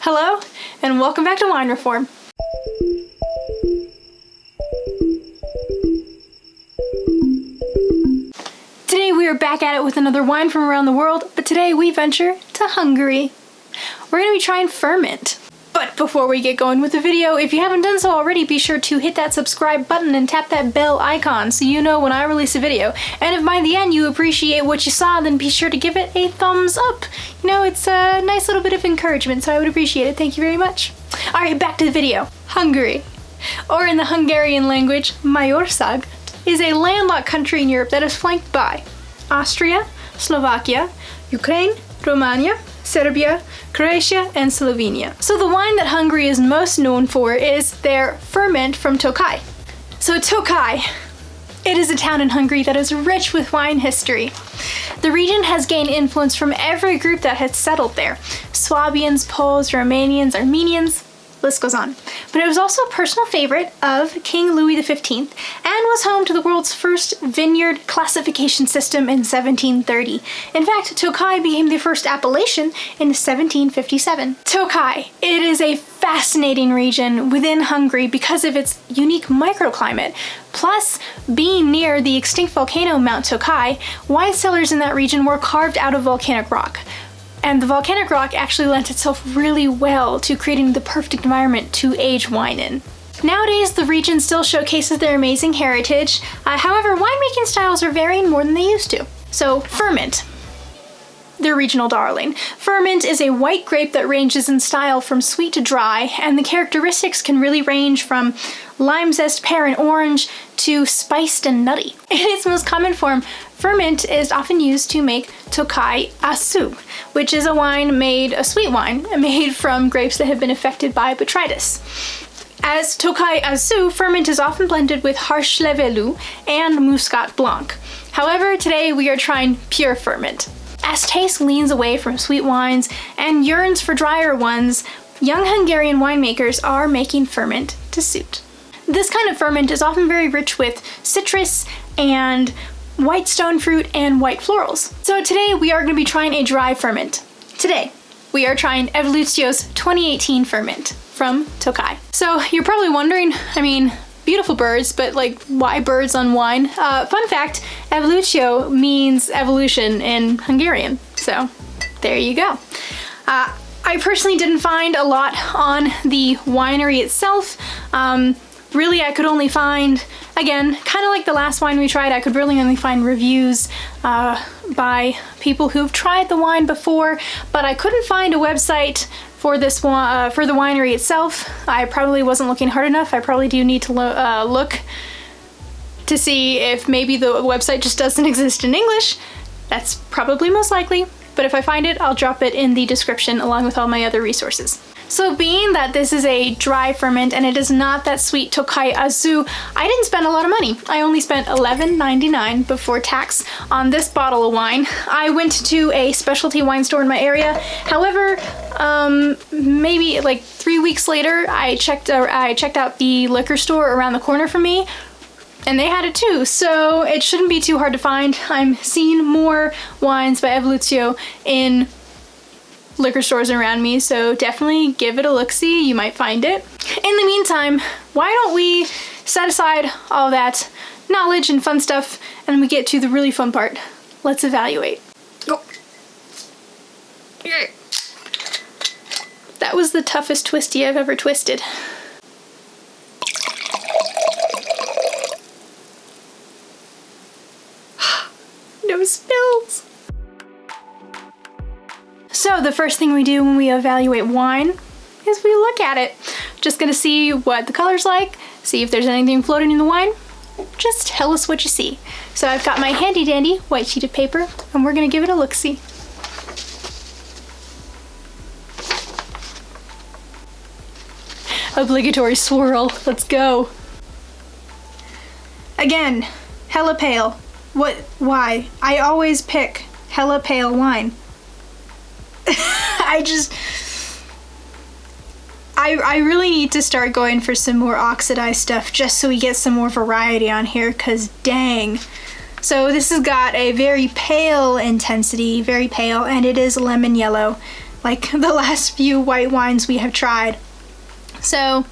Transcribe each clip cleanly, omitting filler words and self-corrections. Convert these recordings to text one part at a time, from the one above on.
Hello, and welcome back to Wine Reform. Today we are back at it with another wine from around the world, but today we venture to Hungary. We're going to be trying Furmint. But before we get going with the video, if you haven't done so already, be sure to hit that subscribe button and tap that bell icon so you know when I release a video. And if by the end you appreciate what you saw, then be sure to give it a thumbs up. You know, it's a nice little bit of encouragement, so I would appreciate it. Thank you very much. Alright, back to the video. Hungary, or in the Hungarian language, Magyarország, is a landlocked country in Europe that is flanked by Austria, Slovakia, Ukraine, Romania, Serbia, Croatia, and Slovenia. So the wine that Hungary is most known for is their Furmint from Tokaj. So Tokaj, it is a town in Hungary that is rich with wine history. The region has gained influence from every group that has settled there. Swabians, Poles, Romanians, Armenians, list goes on. But it was also a personal favorite of King Louis XV and was home to the world's first vineyard classification system in 1730. In fact, Tokaj became the first appellation in 1757. Tokaj, it is a fascinating region within Hungary because of its unique microclimate. Plus, being near the extinct volcano Mount Tokaj, wine cellars in that region were carved out of volcanic rock. And the volcanic rock actually lent itself really well to creating the perfect environment to age wine in. Nowadays, the region still showcases their amazing heritage. However, winemaking styles are varying more than they used to. So, Furmint, their regional darling. Furmint is a white grape that ranges in style from sweet to dry, and the characteristics can really range from lime zest, pear, and orange to spiced and nutty. In its most common form, Furmint is often used to make Tokaji Aszú, which is a sweet wine made from grapes that have been affected by Botrytis. As Tokaji Aszú, Furmint is often blended with Hárslevelű and Muscat Blanc. However, today we are trying pure Furmint. As taste leans away from sweet wines and yearns for drier ones, young Hungarian winemakers are making Furmint to suit. This kind of Furmint is often very rich with citrus and white stone fruit and white florals. So today we are going to be trying a dry Furmint. Today we are trying Evolúció's 2018 Furmint from Tokaj. So you're probably wondering, beautiful birds, but like, why birds on wine? Fun fact, Evolúció means evolution in Hungarian. So there you go. I personally didn't find a lot on the winery itself. Really, I could only find, again, kind of like the last wine we tried, I could really only find reviews by people who've tried the wine before, but I couldn't find a website for this one, for the winery itself. I probably wasn't looking hard enough. I probably do need to look to see if maybe the website just doesn't exist in English. That's probably most likely, but if I find it, I'll drop it in the description along with all my other resources. So being that this is a dry Furmint and it is not that sweet Tokaji Aszú, I didn't spend a lot of money. I only spent $11.99 before tax on this bottle of wine. I went to a specialty wine store in my area. However, maybe like 3 weeks later, I checked out the liquor store around the corner from me, and they had it too, so it shouldn't be too hard to find. I'm seeing more wines by Evolúció in liquor stores around me, so definitely give it a look-see. You might find it. In the meantime, why don't we set aside all that knowledge and fun stuff and we get to the really fun part. Let's evaluate. Oh. That was the toughest twisty I've ever twisted. No spills. So the first thing we do when we evaluate wine is we look at it. Just gonna see what the color's like, see if there's anything floating in the wine. Just tell us what you see. So I've got my handy dandy white sheet of paper and we're gonna give it a look-see. Obligatory swirl, let's go. Again, hella pale. Why? I always pick hella pale wine. I really need to start going for some more oxidized stuff just so we get some more variety on here, cause dang. So this has got a very pale intensity, very pale, and it is lemon yellow. like the last few white wines we have tried. So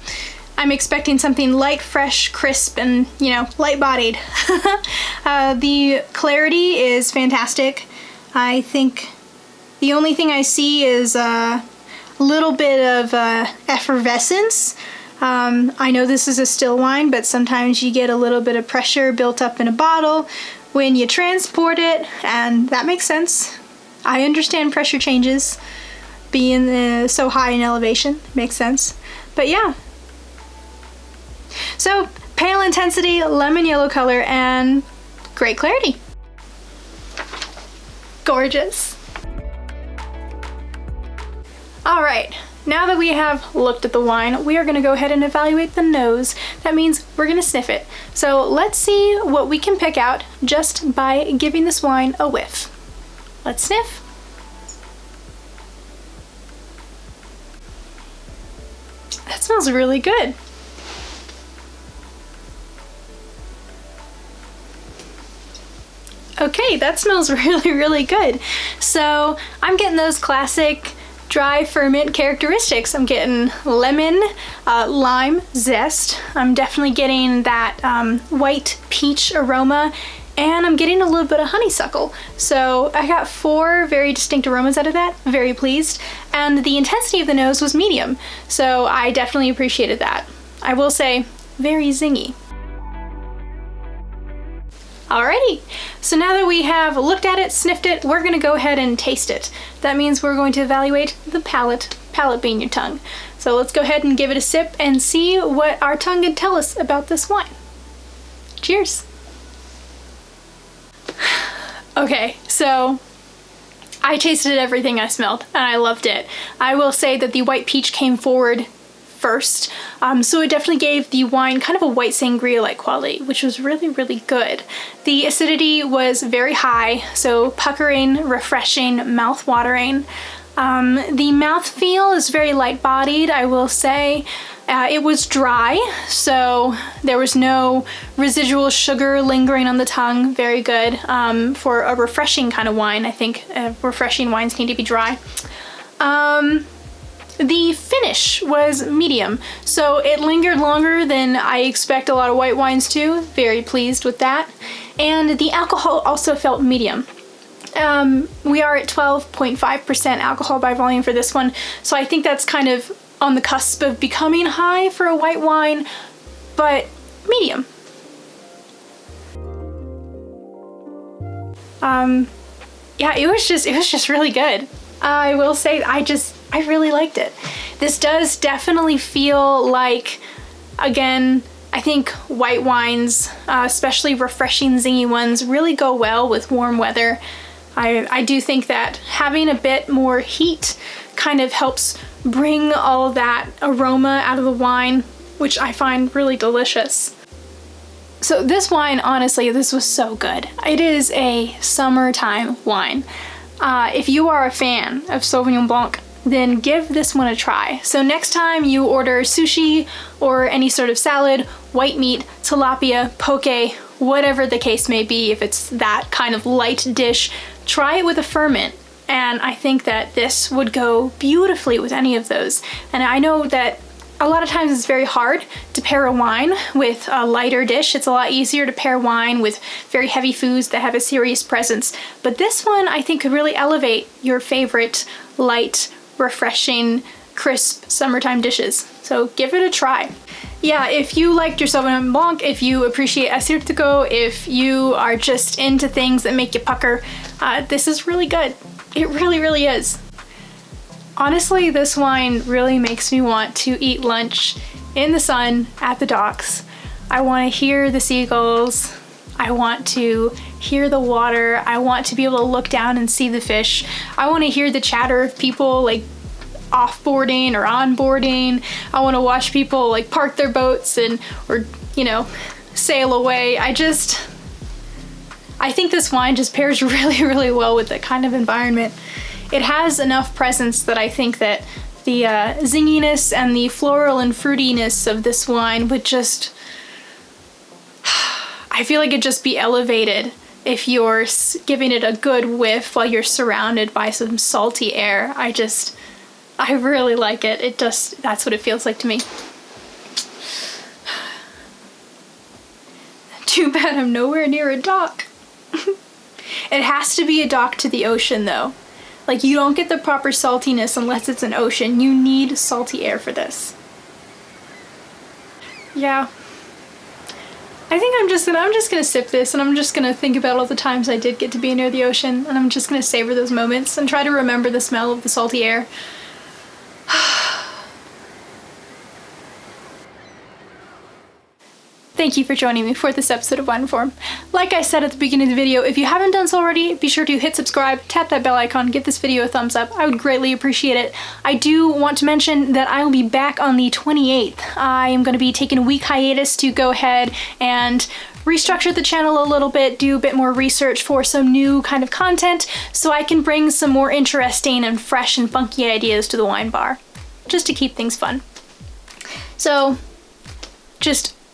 I'm expecting something light, fresh, crisp, and, you know, light-bodied. The clarity is fantastic. I think the only thing I see is a little bit of effervescence. I know this is a still wine, but sometimes you get a little bit of pressure built up in a bottle when you transport it, and that makes sense. I understand pressure changes being so high in elevation. Makes sense. But yeah. So, pale intensity, lemon yellow color, and great clarity. Gorgeous. Alright, now that we have looked at the wine, we are going to go ahead and evaluate the nose. That means we're going to sniff it. So let's see what we can pick out just by giving this wine a whiff. Let's sniff. That smells really good. Okay, that smells really, really good. So I'm getting those classic dry ferment characteristics. I'm getting lemon, lime zest. I'm definitely getting that white peach aroma, and I'm getting a little bit of honeysuckle. So I got 4 very distinct aromas out of that. Very pleased. And the intensity of the nose was medium, so I definitely appreciated that. I will say, very zingy. Alrighty, so now that we have looked at it, sniffed it, we're gonna go ahead and taste it. That means we're going to evaluate the palate being your tongue. So let's go ahead and give it a sip and see what our tongue can tell us about this wine. Cheers. Okay, so I tasted everything I smelled and I loved it. I will say that the white peach came forward first, so it definitely gave the wine kind of a white sangria-like quality, which was really, really good. The acidity was very high, so puckering, refreshing, mouth-watering. The mouthfeel is very light-bodied, I will say. It was dry, so there was no residual sugar lingering on the tongue. Very good for a refreshing kind of wine. I think refreshing wines need to be dry. The finish was medium, so it lingered longer than I expect a lot of white wines to. Very pleased with that. And the alcohol also felt medium. We are at 12.5% alcohol by volume for this one, so I think that's kind of on the cusp of becoming high for a white wine, but medium. Yeah, it was just really good. I will say I really liked it. This does definitely feel like, again, I think white wines, especially refreshing zingy ones, really go well with warm weather. I do think that having a bit more heat kind of helps bring all that aroma out of the wine, which I find really delicious. So this wine, honestly, this was so good. It is a summertime wine. If you are a fan of Sauvignon Blanc, then give this one a try. So next time you order sushi or any sort of salad, white meat, tilapia, poke, whatever the case may be, if it's that kind of light dish, try it with a ferment. And I think that this would go beautifully with any of those. And I know that a lot of times it's very hard to pair a wine with a lighter dish. It's a lot easier to pair wine with very heavy foods that have a serious presence. But this one I think could really elevate your favorite light, refreshing, crisp summertime dishes. So give it a try. Yeah, if you liked your Sauvignon Blanc, if you appreciate Assyrtiko, if you are just into things that make you pucker, this is really good. It really, really is. Honestly, this wine really makes me want to eat lunch in the sun at the docks. I want to hear the seagulls. I want to hear the water. I want to be able to look down and see the fish. I want to hear the chatter of people like offboarding or onboarding. I want to watch people like park their boats or sail away. I think this wine just pairs really, really well with that kind of environment. It has enough presence that I think that the zinginess and the floral and fruitiness of this wine would just, I feel like it'd just be elevated if you're giving it a good whiff while you're surrounded by some salty air. I really like it. That's what it feels like to me. Too bad I'm nowhere near a dock. It has to be a dock to the ocean though. Like, you don't get the proper saltiness unless it's an ocean. You need salty air for this. Yeah. I think I'm just gonna sip this, and I'm just gonna think about all the times I did get to be near the ocean, and I'm just gonna savor those moments and try to remember the smell of the salty air. Thank you for joining me for this episode of Wine Form. Like I said at the beginning of the video, if you haven't done so already, be sure to hit subscribe, tap that bell icon, give this video a thumbs up. I would greatly appreciate it. I do want to mention that I will be back on the 28th. I am going to be taking a week hiatus to go ahead and restructure the channel a little bit, do a bit more research for some new kind of content, so I can bring some more interesting and fresh and funky ideas to the wine bar, just to keep things fun. So,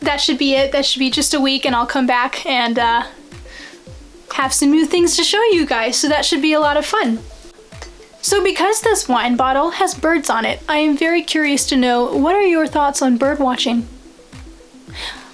that should be it. That should be just a week, and I'll come back and have some new things to show you guys, so that should be a lot of fun. So because this wine bottle has birds on it, I am very curious to know, what are your thoughts on bird watching?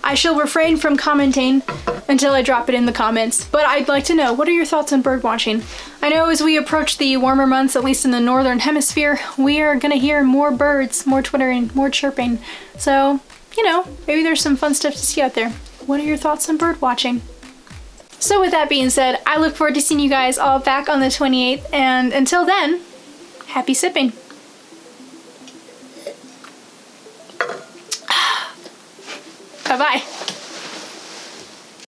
I shall refrain from commenting until I drop it in the comments, but I'd like to know, what are your thoughts on bird watching? I know as we approach the warmer months, at least in the northern hemisphere, we are gonna hear more birds, more twittering, more chirping. So, you know, maybe there's some fun stuff to see out there. What are your thoughts on bird watching? So with that being said, I look forward to seeing you guys all back on the 28th, and until then, happy sipping. Bye-bye.